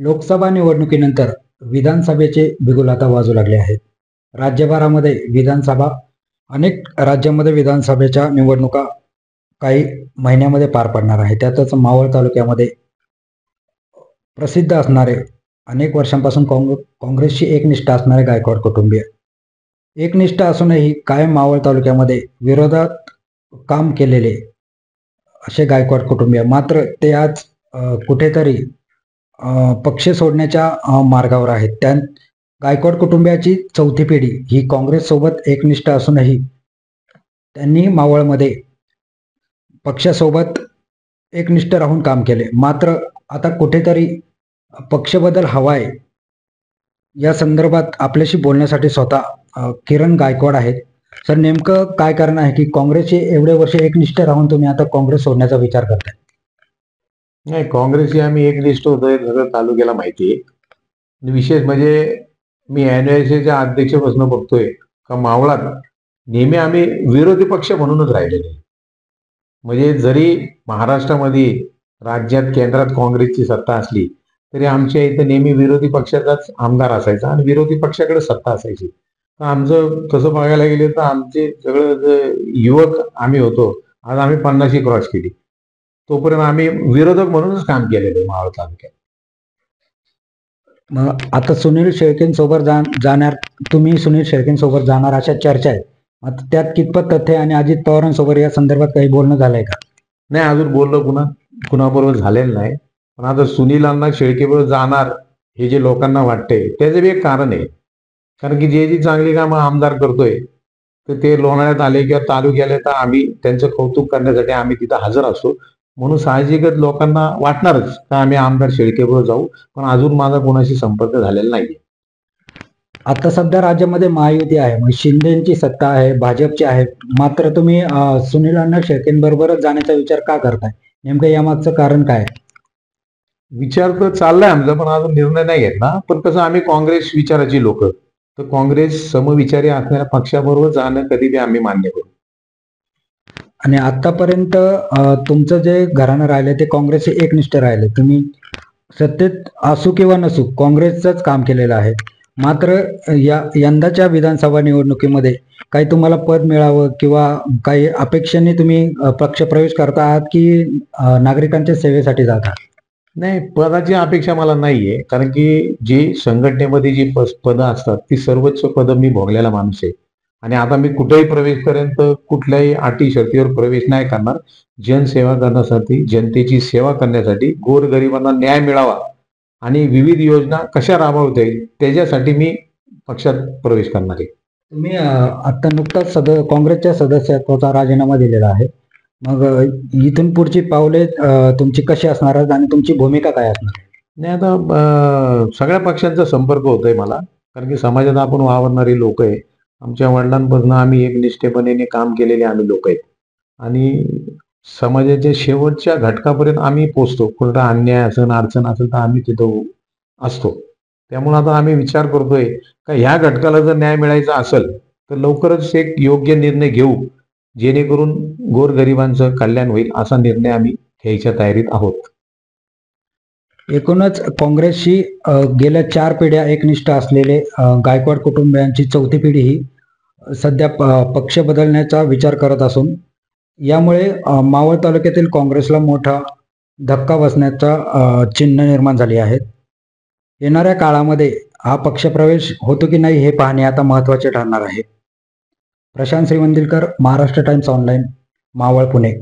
लोकसभा निवडणुकीनंतर विधानसभेचे बिगुल आता वाजू लागले आहेत. राज्यभरामध्ये विधानसभा अनेक राज्यांमध्ये विधानसभेच्या निवडणुका काही महिन्यामध्ये पार पडणार आहे. त्यातच मावळ तालुक्यामध्ये प्रसिद्ध असणारे अनेक वर्षांपासून काँग्रेसची एकनिष्ठा असणारे गायकवाड कुटुंबीय एकनिष्ठ असूनही कायम मावळ तालुक्यामध्ये विरोधात काम केलेले असे गायकवाड कुटुंबीय मात्र ते आज कुठेतरी पक्ष सोडण्याच्या मार्गावर आहेत. गायकवाड कुटुंबियाची चौथी पिढी ही काँग्रेस सोबत एकनिष्ठ असूनही त्यांनी मावळमध्ये पक्षासोबत एकनिष्ठ राहून काम केले. मात्र आता कुठेतरी पक्ष बदल हवाय या संदर्भात आपल्याशी बोलण्यासाठी स्वतः किरण गायकवाड आहेत. सर, नेमकं काय कारण आहे की काँग्रेसचे एवढे वर्ष एकनिष्ठ राहून तुम्ही आता काँग्रेस सोडण्याचा विचार करताय? नाही, काँग्रेसशी आम्ही एकनिष्ठ होतोय सगळं तालुक्याला माहिती आहे. आणि विशेष म्हणजे मी NYSAच्या अध्यक्षपासून बघतोय का मावळात नेहमी आम्ही विरोधी पक्ष म्हणूनच राहिलेले. म्हणजे जरी महाराष्ट्रामध्ये राज्यात केंद्रात काँग्रेसची सत्ता असली तरी आमच्या इथं नेहमी विरोधी पक्षाचाच आमदार असायचा आणि विरोधी पक्षाकडे सत्ता असायची. तर आमचं तसं बघायला गेले तर आमचे सगळं युवक आम्ही होतो, आज आम्ही 50शी क्रॉस केली. तोपर्यंत आम्ही विरोधक म्हणूनच काम केलेलं मावळ तालुक्यात. मग आता सुनील शेळकेंसोबत जाणार तुम्ही सुनील शेळकेंसोबत जाणार अशा चर्चा आहेत. आता त्यात कितपत तथ्य आणि अजित पवारांसोबत या संदर्भात काही बोलणं झालंय का? नाही, अजून बोलणं कुणाबरोबर झालेलं नाही. पण आता सुनीलांना शेळकेबरोबर जाणार हे जे लोकांना वाटते त्याचं बी एक कारण आहे. कारण की जे जी चांगली कामं आमदार करतोय तर ते लोणावळ्यात आले किंवा तालुक्याला तर आम्ही त्यांचं कौतुक करण्यासाठी आम्ही तिथं हजर असतो. म्हणून साहजिकच लोकांना वाटणारच का आम्ही आमदार शेळकेबरोबर जाऊ. पण अजून माझा कोणाशी संपर्क झालेला नाहीये. आता सध्या राज्यामध्ये महायुती आहे, मग शिंदेची सत्ता आहे, भाजपची आहे, मात्र तुम्ही सुनील अण्णा शेळकेंबरोबरच जाण्याचा विचार का करताय? नेमकं यामागचं कारण काय? विचार तर चाललाय आमचा, पण अजून निर्णय नाही घेतला. पण कसं आम्ही काँग्रेस विचाराची लोक, तर काँग्रेस समविचारी असणाऱ्या पक्षाबरोबर जाणं कधी बी आम्ही मान्य करू. आणि आतापर्यंत तुमचं जे घराणं राहिले ते काँग्रेसचे एकनिष्ठ राहिले. तुम्ही सत्तेत असू किंवा नसू काँग्रेसचंच काम केलेलं आहे. मात्र यंदाच्या विधानसभा निवडणुकीमध्ये काही तुम्हाला पद मिळावं किंवा काही अपेक्षेने तुम्ही पक्षप्रवेश करता आहात की नागरिकांच्या सेवेसाठी जाता? नाही, पदाची अपेक्षा मला नाहीये. कारण की जी संघटनेमध्ये जी पदं असतात ती सर्वोच्च पदं मी भोगलेला माणूस आहे. आणि आता मी कुठेही प्रवेश करेन तर कुठल्याही अटी शर्तीवर प्रवेश नाही करणार. जनसेवा करण्यासाठी, जनतेची सेवा करण्यासाठी, गोरगरिबांना न्याय मिळावा आणि विविध योजना कशा राबवता येईल त्याच्यासाठी मी पक्षात प्रवेश करणार आहे. तुम्ही आता नुकताच काँग्रेसच्या सदस्यत्वाचा राजीनामा दिलेला आहे. मग इथून पुढची पावले तुमची कशी असणार आहेत आणि तुमची भूमिका काय असणार? नाही, आता सगळ्या पक्षांचा संपर्क होतोय मला. कारण की समाजात आपण वावरणारी लोक आहे. आमच्या वडिलांपासून आम्ही एकनिष्ठपणे काम केलेले आम्ही लोक आहेत आणि समाजाच्या शेवटच्या घटकापर्यंत आम्ही पोचतो. कुठला अन्याय असेल, अडचण असेल तर आम्ही तिथं असतो. त्यामुळे आता आम्ही विचार करतोय का ह्या घटकाला जर न्याय मिळायचा असेल तर लवकरच एक योग्य निर्णय घेऊ, जेणेकरून गोरगरिबांचं कल्याण होईल असा निर्णय आम्ही घ्यायच्या तयारीत आहोत. एकूणच काँग्रेसशी गेल्या 4 पिढ्या एकनिष्ठ असलेले गायकवाड कुटुंबियांची चौथी पिढी ही सध्या पक्ष बदलण्याचा विचार करत असून यामुळे मावळ तालुक्यातील काँग्रेसला मोठा धक्का बसण्याचा चिन्ह निर्माण झाली आहेत. येणाऱ्या काळामध्ये हा पक्षप्रवेश होतो की नाही हे पाहणे आता महत्त्वाचे ठरणार आहे. Prashant Shrivandilkar, Maharashtra times online, Maval, Pune.